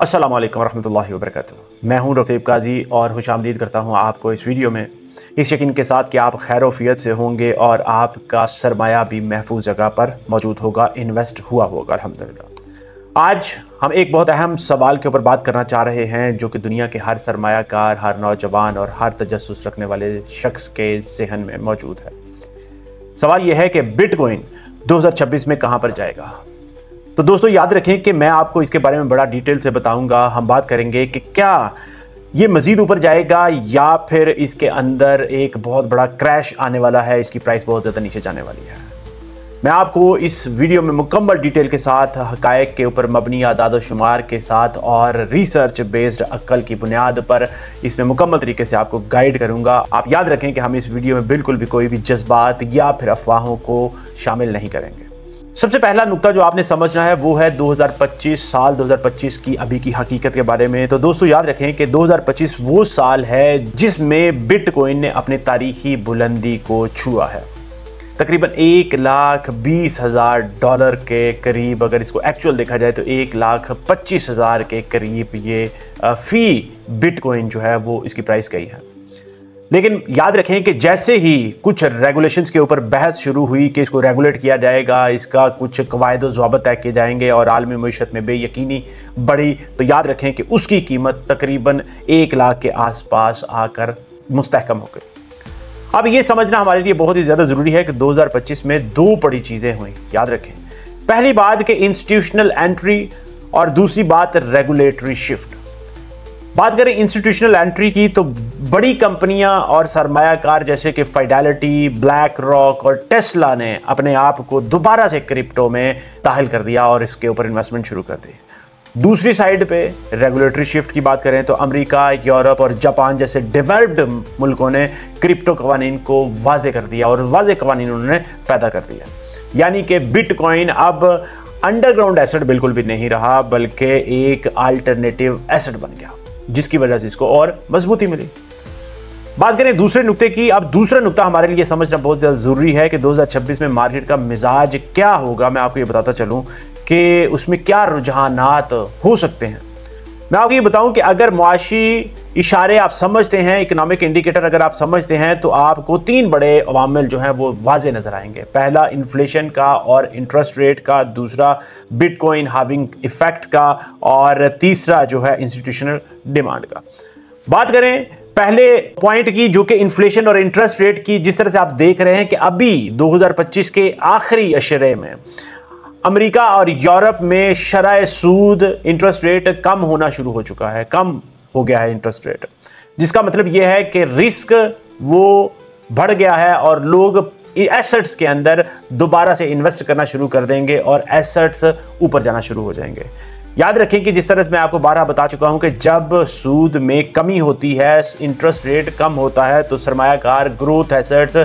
अस्सलाम वालेकुम रहमतुल्लाहि व बरकातुहू। मैं हूं रकीब काजी और खुशामदीद करता हूं आपको इस वीडियो में, इस यकीन के साथ कि आप खैरोफियत से होंगे और आपका सरमाया भी महफूज जगह पर मौजूद होगा, इन्वेस्ट हुआ होगा अल्हम्दुलिल्लाह। आज हम एक बहुत अहम सवाल के ऊपर बात करना चाह रहे हैं जो कि दुनिया के हर सरमायाकार, हर नौजवान और हर तजस्सुस रखने वाले शख्स के ज़हन में मौजूद है। सवाल यह है कि बिटकॉइन 2026 में कहाँ पर जाएगा। तो दोस्तों याद रखें कि मैं आपको इसके बारे में बड़ा डिटेल से बताऊंगा। हम बात करेंगे कि क्या ये मज़ीद ऊपर जाएगा या फिर इसके अंदर एक बहुत बड़ा क्रैश आने वाला है, इसकी प्राइस बहुत ज़्यादा नीचे जाने वाली है। मैं आपको इस वीडियो में मुकम्मल डिटेल के साथ, हक़ाइक़ के ऊपर मबनी आदाद शुमार के साथ और रिसर्च बेस्ड अक्ल की बुनियाद पर इसमें मुकम्मल तरीके से आपको गाइड करूंगा। आप याद रखें कि हम इस वीडियो में बिल्कुल भी कोई भी जज्बात या फिर अफवाहों को शामिल नहीं करेंगे। सबसे पहला नुक्ता जो आपने समझना है वो है 2025 साल 2025 की अभी की हकीकत के बारे में। तो दोस्तों याद रखें कि 2025 वो साल है जिसमें बिटकॉइन ने अपनी तारीखी बुलंदी को छुआ है। तकरीबन $1,20,000 के करीब, अगर इसको एक्चुअल देखा जाए तो $1,25,000 के करीब ये फी बिटकॉइन जो है वो इसकी प्राइस गई है। लेकिन याद रखें कि जैसे ही कुछ रेगुलेशंस के ऊपर बहस शुरू हुई कि इसको रेगुलेट किया जाएगा, इसका कुछ कवायद व ज़वाबित तय किए जाएंगे और आलमी मईशत में बेयकीनी बढ़ी, तो याद रखें कि उसकी कीमत तकरीबन 1 लाख के आसपास आकर मुस्तहकम हो गई। अब ये समझना हमारे लिए बहुत ही ज़्यादा ज़रूरी है कि 2025 में दो बड़ी चीज़ें हुई। याद रखें, पहली बात कि इंस्टीट्यूशनल एंट्री और दूसरी बात रेगुलेटरी शिफ्ट। बात करें इंस्टीट्यूशनल एंट्री की तो बड़ी कंपनियां और सरमायाकार जैसे कि फाइडेलिटी, ब्लैक रॉक और टेस्ला ने अपने आप को दोबारा से क्रिप्टो में दाखिल कर दिया और इसके ऊपर इन्वेस्टमेंट शुरू कर दी। दूसरी साइड पे रेगुलेटरी शिफ्ट की बात करें तो अमेरिका, यूरोप और जापान जैसे डेवलप्ड मुल्कों ने क्रिप्टो कवानीन को वाज़े कर दिया और वाज़े कवानीन उन्होंने पैदा कर दिया। यानी कि बिटकॉइन अब अंडरग्राउंड एसेट बिल्कुल भी नहीं रहा, बल्कि एक अल्टरनेटिव एसेट बन गया, जिसकी वजह से इसको और मजबूती मिली। बात करें दूसरे नुक्ते की। अब दूसरा नुक्ता हमारे लिए समझना बहुत ज़्यादा ज़रूरी है कि 2026 में मार्केट का मिजाज क्या होगा। मैं आपको ये बताता चलूँ कि उसमें क्या रुझानात हो सकते हैं। मैं आपको ये बताऊं कि अगर मुआशी इशारे आप समझते हैं, इकोनॉमिक इंडिकेटर अगर आप समझते हैं, तो आपको 3 बड़े अवामिल जो हैं वो वाज़े नज़र आएंगे। पहला इन्फ्लेशन का और इंटरेस्ट रेट का, दूसरा बिटकॉइन हाविंग इफेक्ट का और तीसरा जो है इंस्टीट्यूशनल डिमांड का। बात करें पहले पॉइंट की जो कि इन्फ्लेशन और इंटरेस्ट रेट की, जिस तरह से आप देख रहे हैं कि अभी 2025 के आखिरी अशरे में अमेरिका और यूरोप में शरह सूद इंटरेस्ट रेट कम होना शुरू हो चुका है, कम हो गया है इंटरेस्ट रेट, जिसका मतलब यह है कि रिस्क वो बढ़ गया है और लोग एसेट्स के अंदर दोबारा से इन्वेस्ट करना शुरू कर देंगे और एसेट्स ऊपर जाना शुरू हो जाएंगे। याद रखें कि जिस तरह से मैं आपको 12 बता चुका हूं कि जब सूद में कमी होती है, इंटरेस्ट रेट कम होता है, तो सरमायाकार ग्रोथ एसेट्स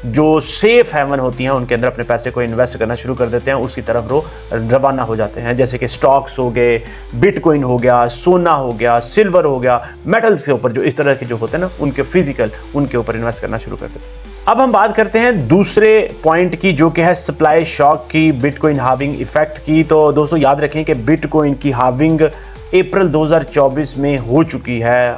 जो सेफ हेवन होती हैं उनके अंदर अपने पैसे को इन्वेस्ट करना शुरू कर देते हैं, उसकी तरफ रवाना हो जाते हैं। जैसे कि स्टॉक्स हो गए, बिटकॉइन हो गया, सोना हो गया, सिल्वर हो गया, मेटल्स के ऊपर जो इस तरह के जो होते हैं ना, उनके फिजिकल, उनके ऊपर इन्वेस्ट करना शुरू कर देते हैं। अब हम बात करते हैं दूसरे पॉइंट की जो कि है सप्लाई शॉक की, बिटकॉइन हाविंग इफेक्ट की। तो दोस्तों याद रखें कि बिटकॉइन की हाविंग अप्रैल 2024 में हो चुकी है।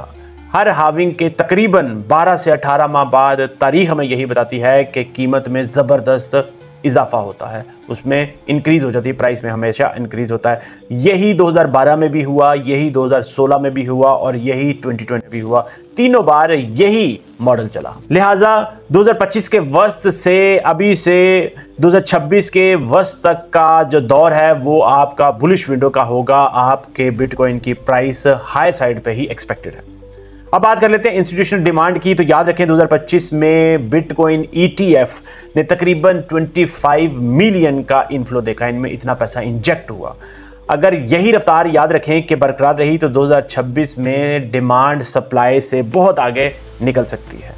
हर हाविंग के तकरीबन 12 से 18 माह बाद तारीख हमें यही बताती है कि कीमत में ज़बरदस्त इजाफा होता है, उसमें इंक्रीज़ हो जाती है, प्राइस में हमेशा इंक्रीज़ होता है। यही 2012 में भी हुआ, यही 2016 में भी हुआ और यही 2020 में भी हुआ। तीनों बार यही मॉडल चला। लिहाजा 2025 के वस्त से अभी से 2026 के वस्त तक का जो दौर है वो आपका बुलिश विंडो का होगा। आपके बिटकॉइन की प्राइस हाई साइड पे ही एक्सपेक्टेड है। अब बात कर लेते हैं इंस्टीट्यूशनल डिमांड की। तो याद रखें 2025 में बिटकॉइन ETF ने तकरीबन 25 मिलियन का इनफ्लो देखा, इनमें इतना पैसा इंजेक्ट हुआ। अगर यही रफ्तार याद रखें कि बरकरार रही तो 2026 में डिमांड सप्लाई से बहुत आगे निकल सकती है,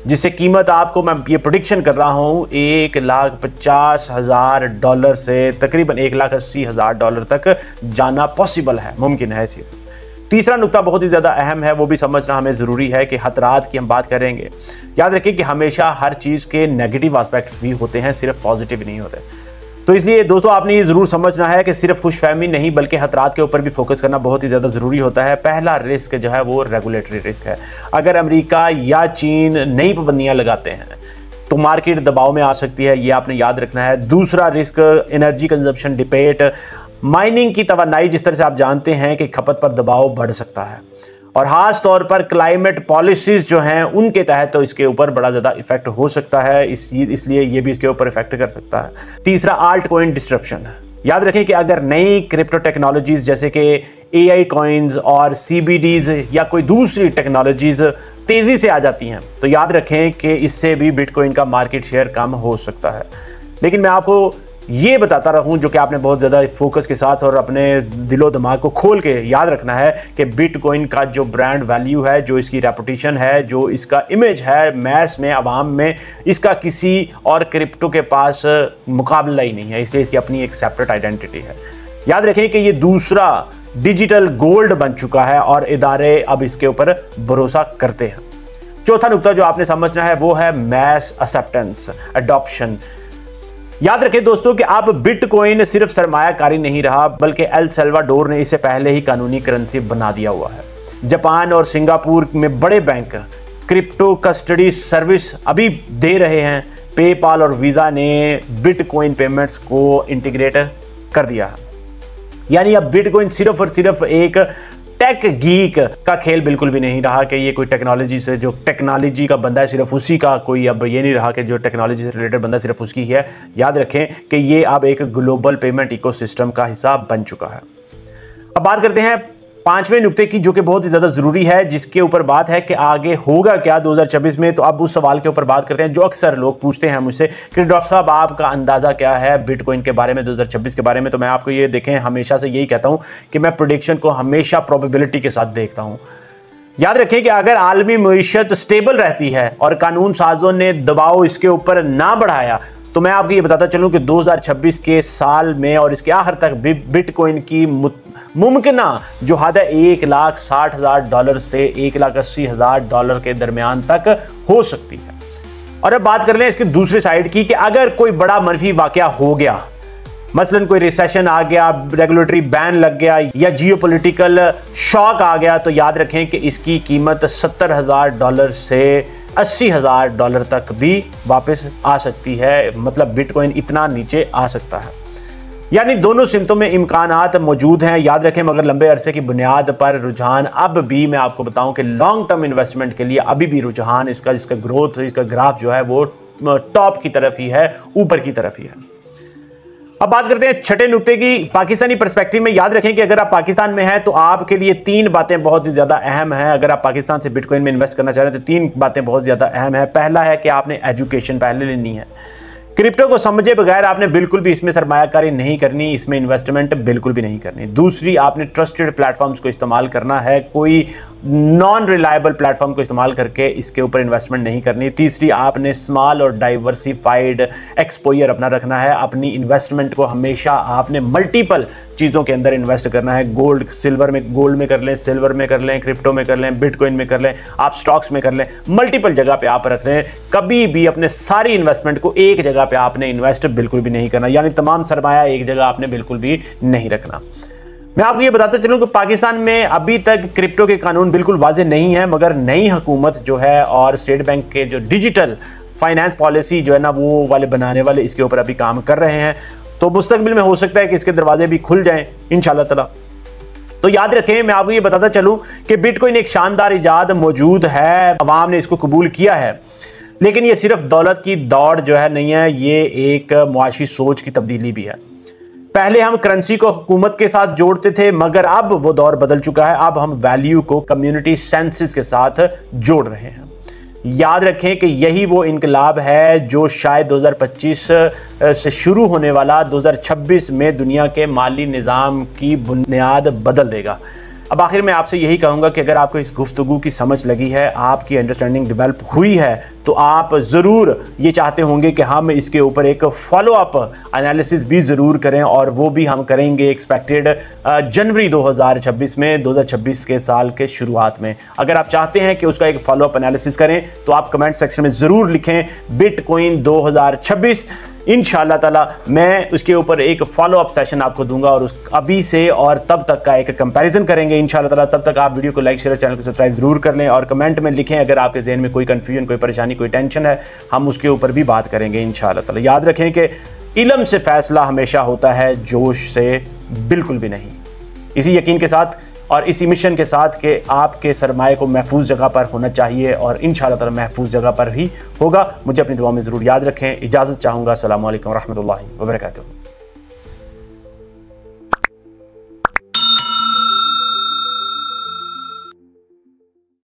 जिससे कीमत आपको, मैं ये प्रेडिक्शन कर रहा हूँ, $1,50,000 से तकरीबन $1,80,000 तक जाना पॉसिबल है, मुमकिन है इस चीज़। तीसरा नुक्ता बहुत ही ज़्यादा अहम है, वो भी समझना हमें ज़रूरी है कि खतरात की हम बात करेंगे। याद रखें कि हमेशा हर चीज़ के नेगेटिव एस्पेक्ट्स भी होते हैं, सिर्फ पॉजिटिव नहीं होते। तो इसलिए दोस्तों आपने ये जरूर समझना है कि सिर्फ खुशफहमी नहीं बल्कि खतरात के ऊपर भी फोकस करना बहुत ही ज़्यादा ज़रूरी होता है। पहला रिस्क जो है वो रेगुलेटरी रिस्क है। अगर अमेरिका या चीन नई पाबंदियां लगाते हैं तो मार्केट दबाव में आ सकती है, ये आपने याद रखना है। दूसरा risk energy consumption debate, mining की तवानाई जिस तरह से आप जानते हैं कि खपत पर दबाव बढ़ सकता है, और ख़ास तौर पर क्लाइमेट पॉलिसीज़ जो हैं उनके तहत तो इसके ऊपर बड़ा ज़्यादा इफेक्ट हो सकता है, इसलिए ये भी इसके ऊपर इफेक्ट कर सकता है। तीसरा आल्ट कॉइन डिस्ट्रप्शन। याद रखें कि अगर नई क्रिप्टो टेक्नोलॉजीज़ जैसे कि AI कॉइन्स और CBDs या कोई दूसरी टेक्नोलॉजीज़ तेज़ी से आ जाती हैं तो याद रखें कि इससे भी बिटकॉइन का मार्केट शेयर कम हो सकता है। लेकिन मैं आपको ये बताता रहूं जो कि आपने बहुत ज़्यादा फोकस के साथ और अपने दिलो दिमाग को खोल के याद रखना है कि बिटकॉइन का जो ब्रांड वैल्यू है, जो इसकी रेपुटेशन है, जो इसका इमेज है मैस में, आवाम में, इसका किसी और क्रिप्टो के पास मुकाबला ही नहीं है, इसलिए इसकी अपनी एक सेपरेट आइडेंटिटी है। याद रखें कि ये दूसरा डिजिटल गोल्ड बन चुका है और इदारे अब इसके ऊपर भरोसा करते हैं। चौथा नुकता जो आपने समझना है वो है मैस एक्सेप्टेंस, अडॉप्शन। याद रखें दोस्तों कि अब बिटकॉइन सिर्फ सरमायाकारी नहीं रहा बल्कि एल सल्वाडोर ने इसे पहले ही कानूनी करेंसी बना दिया हुआ है। जापान और सिंगापुर में बड़े बैंक क्रिप्टो कस्टडी सर्विस अभी दे रहे हैं। पेपाल और वीज़ा ने बिटकॉइन पेमेंट्स को इंटीग्रेट कर दिया है। यानी अब बिटकॉइन सिर्फ और सिर्फ एक टेक गीक का खेल बिल्कुल भी नहीं रहा कि ये कोई टेक्नोलॉजी से, जो टेक्नोलॉजी का बंदा है सिर्फ उसी का, कोई अब ये नहीं रहा कि जो टेक्नोलॉजी से रिलेटेड बंदा सिर्फ उसकी है। याद रखें कि ये अब एक ग्लोबल पेमेंट इकोसिस्टम का हिस्सा बन चुका है। अब बात करते हैं पांचवें नुक्ते की जो कि बहुत ही ज़्यादा ज़रूरी है, जिसके ऊपर बात है कि आगे होगा क्या 2026 में। तो अब उस सवाल के ऊपर बात करते हैं जो अक्सर लोग पूछते हैं मुझसे कि डॉक्टर साहब आपका अंदाज़ा क्या है बिटकॉइन के बारे में 2026 के बारे में। तो मैं आपको ये देखें, हमेशा से यही कहता हूँ कि मैं प्रेडिक्शन को हमेशा प्रोबेबिलिटी के साथ देखता हूँ। याद रखें कि अगर आलमी मईशत स्टेबल रहती है और कानून साजों ने दबाव इसके ऊपर ना बढ़ाया तो मैं आपको ये बताता चलूं कि 2026 के साल में और इसके आखिर तक बिटकॉइन की मुमकिना जो हद है $1,60,000 से $1,80,000 के दरमियान तक हो सकती है। और अब बात कर लें इसके दूसरे साइड की कि अगर कोई बड़ा मनफी वाकया हो गया, मसलन कोई रिसेशन आ गया, रेगुलेटरी बैन लग गया या जियोपॉलिटिकल शॉक आ गया, तो याद रखें कि इसकी कीमत $70,000 से $80,000 तक भी वापस आ सकती है। मतलब बिटकॉइन इतना नीचे आ सकता है। यानी दोनों सिमतों में इम्कानात मौजूद हैं। याद रखें मगर लंबे अरसे की बुनियाद पर रुझान अब भी, मैं आपको बताऊं कि लॉन्ग टर्म इन्वेस्टमेंट के लिए अभी भी रुझान, इसका ग्रोथ, इसका ग्राफ जो है वो टॉप की तरफ ही है, ऊपर की तरफ ही है। अब बात करते हैं छठे नुक्ते की, पाकिस्तानी पर्सपेक्टिव में। याद रखें कि अगर आप पाकिस्तान में हैं तो आपके लिए तीन बातें बहुत ही ज़्यादा अहम हैं। अगर आप पाकिस्तान से बिटकॉइन में इन्वेस्ट करना चाह रहे हैं तो तीन बातें बहुत ज़्यादा अहम हैं। पहला है कि आपने एजुकेशन पहले लेनी है। क्रिप्टो को समझे बगैर आपने बिल्कुल भी इसमें सरमायाकारी नहीं करनी, इसमें इन्वेस्टमेंट बिल्कुल भी नहीं करनी। दूसरी, आपने ट्रस्टेड प्लेटफॉर्म्स को इस्तेमाल करना है, कोई नॉन रिलायबल प्लेटफॉर्म को इस्तेमाल करके इसके ऊपर इन्वेस्टमेंट नहीं करनी। तीसरी, आपने स्मॉल और डाइवर्सिफाइड एक्सपोजर अपना रखना है। अपनी इन्वेस्टमेंट को हमेशा आपने मल्टीपल चीज़ों के अंदर इन्वेस्ट करना है। गोल्ड में कर लें, सिल्वर में कर लें, क्रिप्टो में कर लें, बिटकॉइन में कर लें, आप स्टॉक्स में कर लें, मल्टीपल जगह पे आप रख लें। कभी भी अपने सारी इन्वेस्टमेंट को एक जगह पे आपने इन्वेस्ट बिल्कुल भी नहीं करना, यानी तमाम सरमाया एक जगह आपने बिल्कुल भी नहीं रखना। मैं आपको ये बताता चलूं कि पाकिस्तान में अभी तक क्रिप्टो के कानून बिल्कुल वाज़ेह नहीं है, मगर नई हुकूमत जो है और स्टेट बैंक के जो डिजिटल फाइनेंस पॉलिसी जो है ना वो वाले बनाने वाले इसके ऊपर अभी काम कर रहे हैं। तो मुस्तकबिल में हो सकता है कि इसके दरवाजे भी खुल जाएं इंशाल्लाह ताला। तो याद रखें, मैं आपको ये बताता चलूं कि बिटकॉइन एक शानदार इजाद मौजूद है, अवाम ने इसको कबूल किया है, लेकिन ये सिर्फ दौलत की दौड़ जो है नहीं है, ये एक मुआशी सोच की तब्दीली भी है। पहले हम करेंसी को हुकूमत के साथ जोड़ते थे, मगर अब वो दौर बदल चुका है। अब हम वैल्यू को कम्युनिटी सेंसेस के साथ जोड़ रहे हैं। याद रखें कि यही वो इनकलाब है जो शायद 2025 से शुरू होने वाला 2026 में दुनिया के माली निज़ाम की बुनियाद बदल देगा। अब आखिर में आपसे यही कहूँगा कि अगर आपको इस गुफ्तगू की समझ लगी है, आपकी अंडरस्टैंडिंग डेवलप हुई है, तो आप ज़रूर ये चाहते होंगे कि हम इसके ऊपर एक फॉलो अप एनालिसिस भी ज़रूर करें, और वो भी हम करेंगे एक्सपेक्टेड जनवरी 2026 में, 2026 के साल के शुरुआत में। अगर आप चाहते हैं कि उसका एक फॉलो अप एनालिसिस करें तो आप कमेंट सेक्शन में ज़रूर लिखें बिटकॉइन 2026। इंशाअल्लाह ताला मैं उसके ऊपर एक फॉलो अप सेशन आपको दूंगा और अभी से और तब तक का एक कंपैरिजन करेंगे इंशाअल्लाह ताला। तब तक आप वीडियो को लाइक शेयर, चैनल को सब्सक्राइब जरूर कर लें और कमेंट में लिखें अगर आपके जहन में कोई कंफ्यूजन, कोई परेशानी, कोई टेंशन है, हम उसके ऊपर भी बात करेंगे इंशाअल्लाह ताला। याद रखें कि इल्म से फैसला हमेशा होता है, जोश से बिल्कुल भी नहीं। इसी यकीन के साथ और इसी मिशन के साथ कि आपके सरमाए को महफूज जगह पर होना चाहिए और इंशाअल्लाह ताला महफूज जगह पर ही होगा। मुझे अपनी दुआ में ज़रूर याद रखें। इजाज़त चाहूँगा। अस्सलामु अलैकुम रहमतुल्लाहि व बरकातुहू।